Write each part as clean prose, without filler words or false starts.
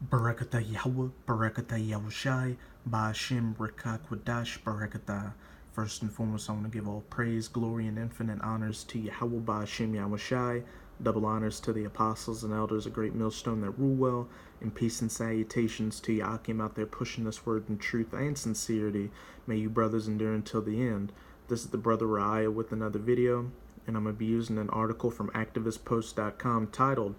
Barakata Yahweh, Barakata Yahushai, Ba'ashim Rekakwadash, Barakata. First and foremost, I want to give all praise, glory, and infinite honors to Yahweh, Ba'ashim Yahushai. Double honors to the apostles and elders, a great millstone that rule well, and peace and salutations to Yakim out there pushing this word in truth and sincerity. May you brothers endure until the end. This is the brother Raya with another video, and I'm going to be using an article from activistpost.com titled,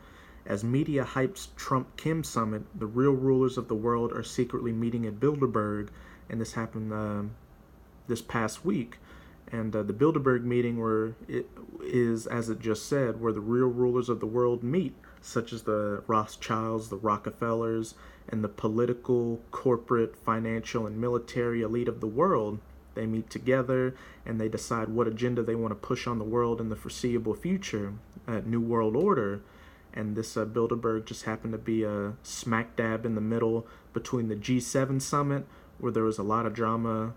"As Media Hypes Trump-Kim Summit, the real rulers of the world are secretly meeting at Bilderberg," and this happened this past week. And the Bilderberg meeting, where it is, as it just said, where the real rulers of the world meet, such as the Rothschilds, the Rockefellers, and the political, corporate, financial, and military elite of the world. They meet together and they decide what agenda they want to push on the world in the foreseeable future, New World Order. And this Bilderberg just happened to be a smack dab in the middle between the G7 summit, where there was a lot of drama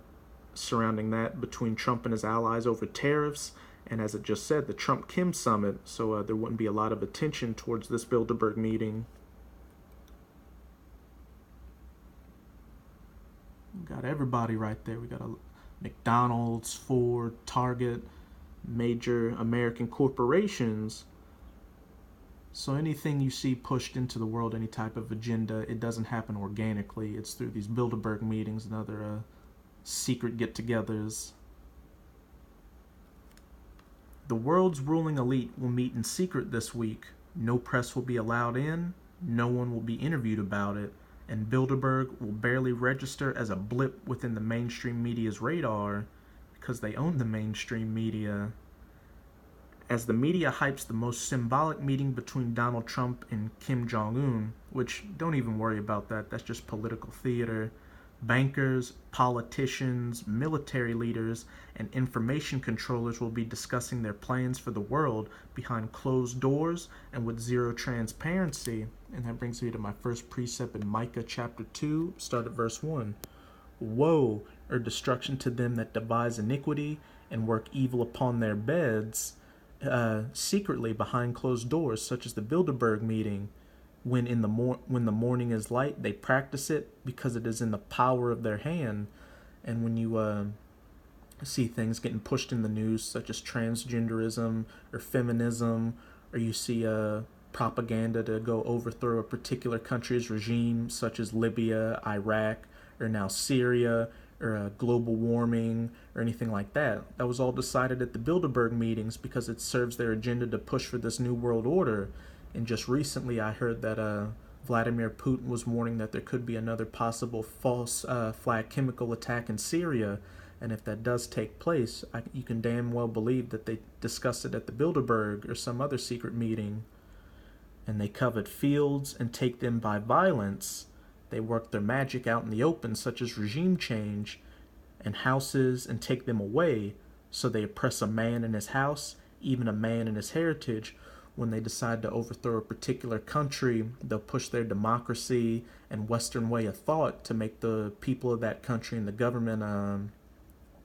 surrounding that between Trump and his allies over tariffs, and as it just said, the Trump-Kim summit, so there wouldn't be a lot of attention towards this Bilderberg meeting. We got everybody right there. We got a McDonald's, Ford, Target, major American corporations. So anything you see pushed into the world, any type of agenda, it doesn't happen organically. It's through these Bilderberg meetings and other secret get-togethers. The world's ruling elite will meet in secret this week. No press will be allowed in, no one will be interviewed about it, and Bilderberg will barely register as a blip within the mainstream media's radar because they own the mainstream media. As the media hypes the most symbolic meeting between Donald Trump and Kim Jong-un, which don't even worry about that, that's just political theater, bankers, politicians, military leaders, and information controllers will be discussing their plans for the world behind closed doors and with zero transparency. And that brings me to my first precept in Micah chapter 2, start at verse 1. Woe or destruction to them that devise iniquity and work evil upon their beds, secretly behind closed doors, such as the Bilderberg meeting. When the morning is light, they practice it because it is in the power of their hand. And when you see things getting pushed in the news, such as transgenderism or feminism, or you see propaganda to go overthrow a particular country's regime, such as Libya, Iraq, or now Syria, or global warming, or anything like that. That was all decided at the Bilderberg meetings because it serves their agenda to push for this new world order. And just recently I heard that Vladimir Putin was warning that there could be another possible false flag chemical attack in Syria. And if that does take place, you can damn well believe that they discussed it at the Bilderberg or some other secret meeting. And they covet fields and take them by violence. They work their magic out in the open, such as regime change, and houses, and take them away. So they oppress a man in his house, even a man in his heritage. When they decide to overthrow a particular country, they'll push their democracy and Western way of thought to make the people of that country and the government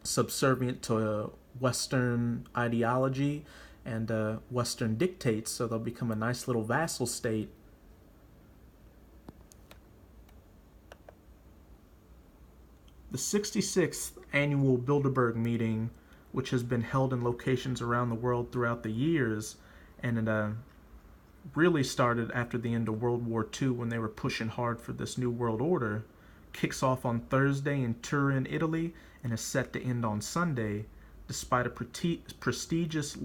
subservient to Western ideology and Western dictates, so they'll become a nice little vassal state. The 66th annual Bilderberg meeting, which has been held in locations around the world throughout the years, and it really started after the end of World War II when they were pushing hard for this new world order, kicks off on Thursday in Turin, Italy, and is set to end on Sunday. Despite a prestigious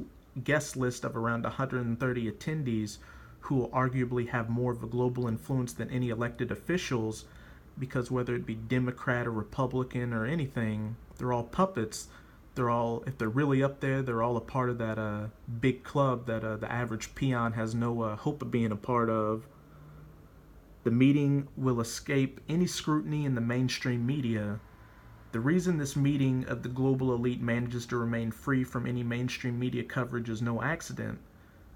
guest list of around 130 attendees who will arguably have more of a global influence than any elected officials, because whether it be Democrat or Republican or anything, they're all puppets. They're all, if they're really up there, they're all a part of that big club that the average peon has no hope of being a part of. The meeting will escape any scrutiny in the mainstream media. The reason this meeting of the global elite manages to remain free from any mainstream media coverage is no accident.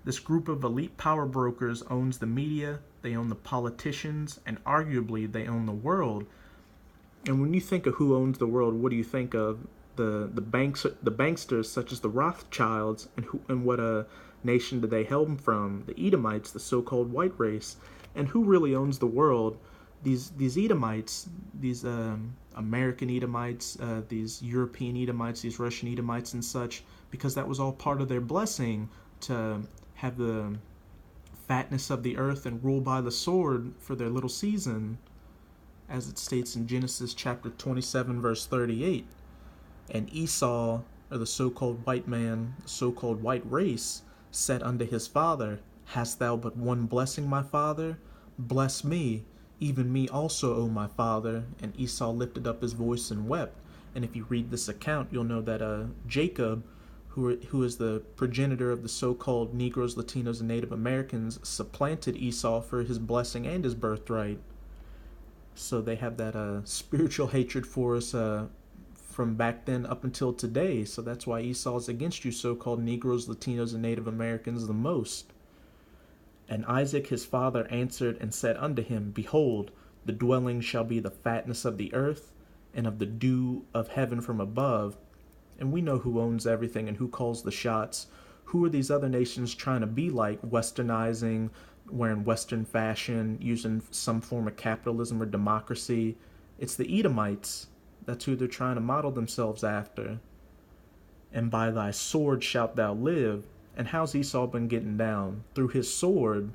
This group of elite power brokers owns the media, they own the politicians, and arguably they own the world. And when you think of who owns the world, what do you think of? The banksters such as the Rothschilds, and what nation did they hail from? The Edomites, the so-called white race. And who really owns the world? These Edomites, these American Edomites, these European Edomites, these Russian Edomites and such, because that was all part of their blessing to have the fatness of the earth and rule by the sword for their little season, as it states in Genesis chapter 27, verse 38. And Esau, or the so-called white man, the so-called white race, said unto his father, Hast thou but one blessing, my father? Bless me, even me also, O my father. And Esau lifted up his voice and wept. And if you read this account, you'll know that Jacob, who is the progenitor of the so-called Negroes, Latinos, and Native Americans, supplanted Esau for his blessing and his birthright. So they have that spiritual hatred for us from back then up until today. So that's why Esau's against you so-called Negroes, Latinos, and Native Americans the most. And Isaac his father answered and said unto him, Behold, the dwelling shall be the fatness of the earth, and of the dew of heaven from above. And we know who owns everything and who calls the shots. Who are these other nations trying to be like, westernizing, wearing Western fashion, using some form of capitalism or democracy? It's the Edomites. That's who they're trying to model themselves after. And by thy sword shalt thou live. And how's Esau been getting down? Through his sword.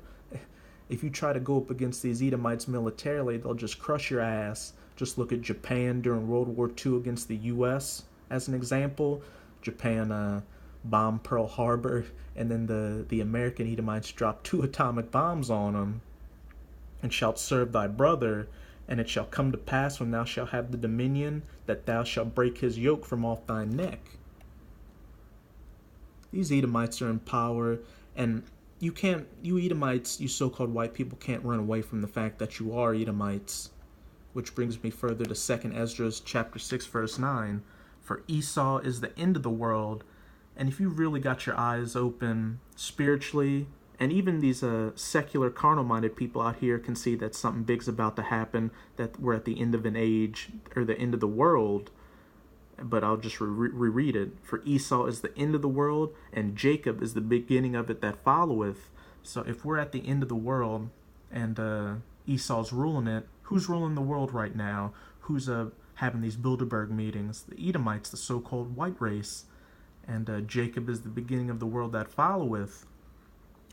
If you try to go up against these Edomites militarily, they'll just crush your ass. Just look at Japan during World War II against the U.S. as an example. Japan bombed Pearl Harbor, and then the American Edomites dropped 2 atomic bombs on them. And shalt serve thy brother, and it shall come to pass when thou shalt have the dominion, that thou shalt break his yoke from off thy neck. These Edomites are in power, and you Edomites, you so-called white people, can't run away from the fact that you are Edomites. Which brings me further to 2 Ezra chapter 6, verse 9. For Esau is the end of the world. And if you really got your eyes open spiritually, and even these secular, carnal-minded people out here can see that something big's about to happen, that we're at the end of an age, or the end of the world. But I'll just reread it. For Esau is the end of the world, and Jacob is the beginning of it that followeth. So if we're at the end of the world, and Esau's ruling it, who's ruling the world right now? Who's having these Bilderberg meetings? The Edomites, the so-called white race. And Jacob is the beginning of the world that followeth.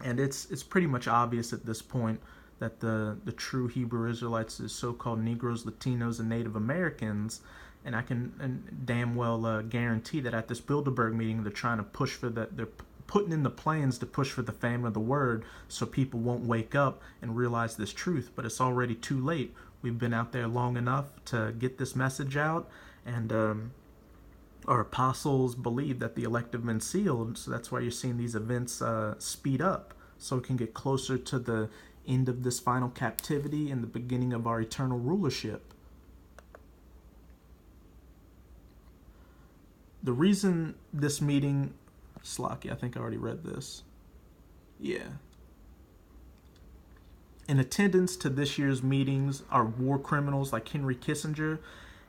And it's pretty much obvious at this point that the true Hebrew Israelites is so-called Negroes, Latinos, and Native Americans. And I can damn well guarantee that at this Bilderberg meeting, they're trying to push for that. They're putting in the plans to push for the famine of the word so people won't wake up and realize this truth. But it's already too late. We've been out there long enough to get this message out. And our apostles believe that the elect have been sealed. So that's why you're seeing these events speed up. So we can get closer to the end of this final captivity and the beginning of our eternal rulership. The reason this meeting, Slocky, I think I already read this. Yeah. In attendance to this year's meetings are war criminals like Henry Kissinger.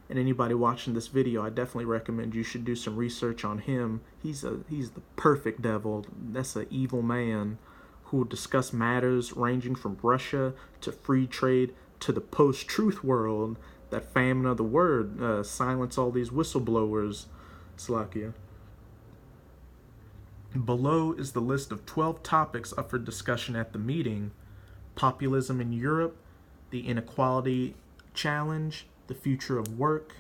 And anybody watching this video, I definitely recommend you should do some research on him. He's the perfect devil. That's an evil man who will discuss matters ranging from Russia to free trade to the post-truth world, that famine of the word, silence all these whistleblowers. Slovakia. Below is the list of 12 topics up for discussion at the meeting. Populism in Europe, the inequality challenge, the future of work,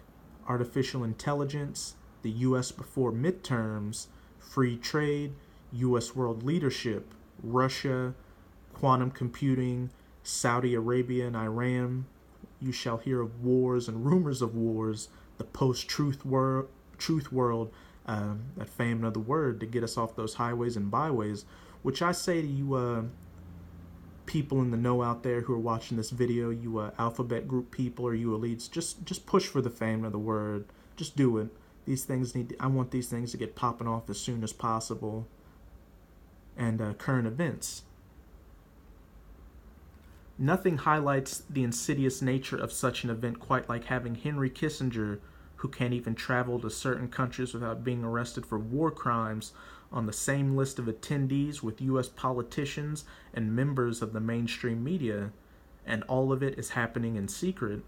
artificial intelligence, the U.S. before midterms, free trade, U.S. world leadership, Russia, quantum computing, Saudi Arabia and Iran. You shall hear of wars and rumors of wars, the post-truth world, that famine of the word to get us off those highways and byways, which I say to you people in the know out there who are watching this video, you alphabet group people or you elites, just push for the famine of the word. Just do it. These things I want these things to get popping off as soon as possible. And current events. Nothing highlights the insidious nature of such an event quite like having Henry Kissinger, who can't even travel to certain countries without being arrested for war crimes, on the same list of attendees with U.S. politicians and members of the mainstream media. and all of it is happening in secret.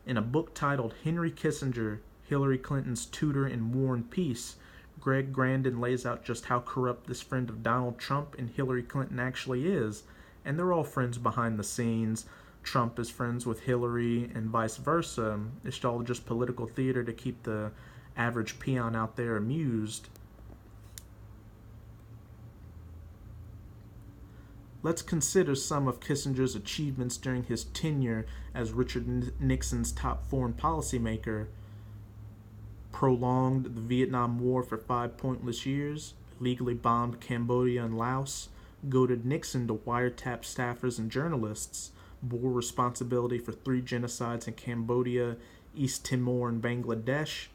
In a book titled Henry Kissinger, Hillary Clinton's Tutor in War and Peace, Greg Grandin lays out just how corrupt this friend of Donald Trump and Hillary Clinton actually is, and they're all friends behind the scenes. Trump is friends with Hillary and vice versa. It's all just political theater to keep the average peon out there amused. Let's consider some of Kissinger's achievements during his tenure as Richard Nixon's top foreign policymaker. Prolonged the Vietnam War for 5 pointless years, illegally bombed Cambodia and Laos, goaded Nixon to wiretap staffers and journalists, bore responsibility for 3 genocides in Cambodia, East Timor, and Bangladesh,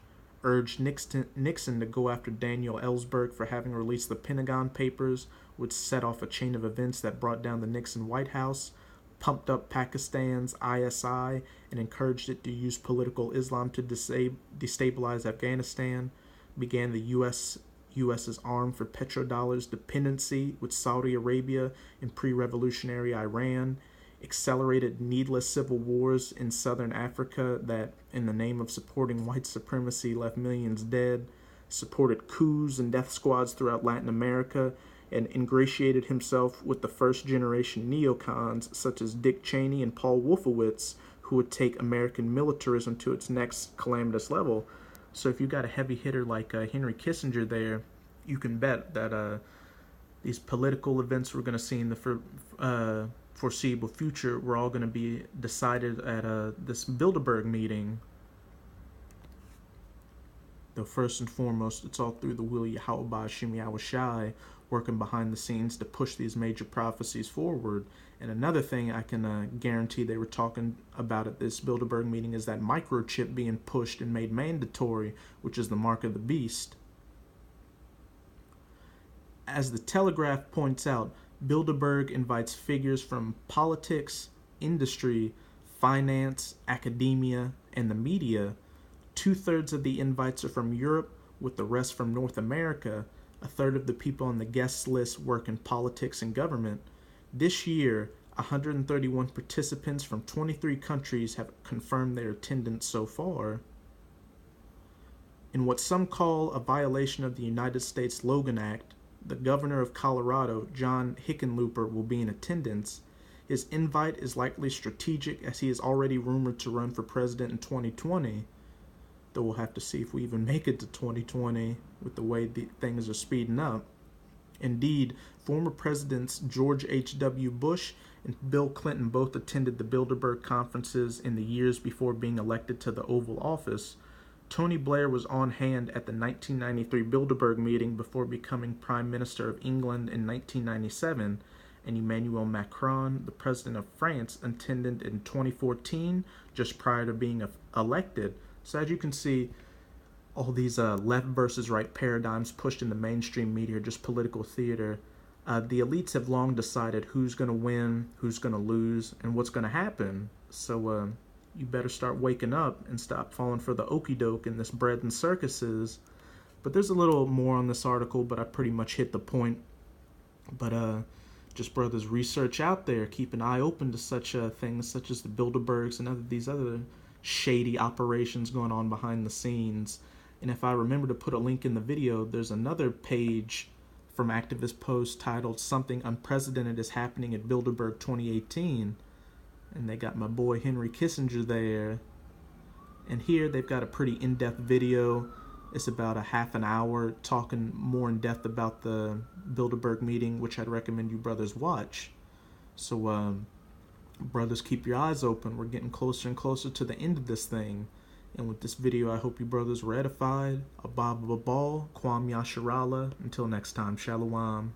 urged Nixon to go after Daniel Ellsberg for having released the Pentagon Papers, which set off a chain of events that brought down the Nixon White House, pumped up Pakistan's ISI and encouraged it to use political Islam to destabilize Afghanistan, began the U.S.'s arm for petrodollars dependency with Saudi Arabia and pre-revolutionary Iran, accelerated needless civil wars in southern Africa that, in the name of supporting white supremacy, left millions dead, supported coups and death squads throughout Latin America, and ingratiated himself with the first-generation neocons such as Dick Cheney and Paul Wolfowitz, who would take American militarism to its next calamitous level. So if you got a heavy hitter like Henry Kissinger there, you can bet that these political events we're going to see in the foreseeable future were all going to be decided at this Bilderberg meeting. Though first and foremost, it's all through the Will Yahweh Ba'Shem Yahweh Shai working behind the scenes to push these major prophecies forward. And another thing I can guarantee they were talking about at this Bilderberg meeting is that microchip being pushed and made mandatory, which is the mark of the beast. As the Telegraph points out, Bilderberg invites figures from politics, industry, finance, academia, and the media. 2/3 of the invites are from Europe, with the rest from North America. 1/3 of the people on the guest list work in politics and government. This year, 131 participants from 23 countries have confirmed their attendance so far. In what some call a violation of the United States Logan Act, the governor of Colorado, John Hickenlooper, will be in attendance. His invite is likely strategic as he is already rumored to run for president in 2020. Though we'll have to see if we even make it to 2020 with the way things are speeding up. Indeed, former presidents George H.W. Bush and Bill Clinton both attended the Bilderberg conferences in the years before being elected to the Oval Office. Tony Blair was on hand at the 1993 Bilderberg meeting before becoming Prime Minister of England in 1997, and Emmanuel Macron, the President of France, attended in 2014, just prior to being elected. So as you can see, all these left versus right paradigms pushed in the mainstream media are just political theater. The elites have long decided who's going to win, who's going to lose, and what's going to happen. So you better start waking up and stop falling for the okie doke in this bread and circuses. But there's a little more on this article, but I pretty much hit the point. But just brothers, research out there. Keep an eye open to such things such as the Bilderbergs and these other shady operations going on behind the scenes. And if I remember to put a link in the video, there's another page from Activist Post titled Something Unprecedented is Happening at Bilderberg 2018. And they got my boy Henry Kissinger there. And here they've got a pretty in-depth video. It's about a half an hour talking more in depth about the Bilderberg meeting, which I'd recommend you brothers watch. So brothers, keep your eyes open. We're getting closer and closer to the end of this thing. And with this video, I hope you brothers were edified. Abba Babal, Kwam Yasharala. Until next time, Shalom.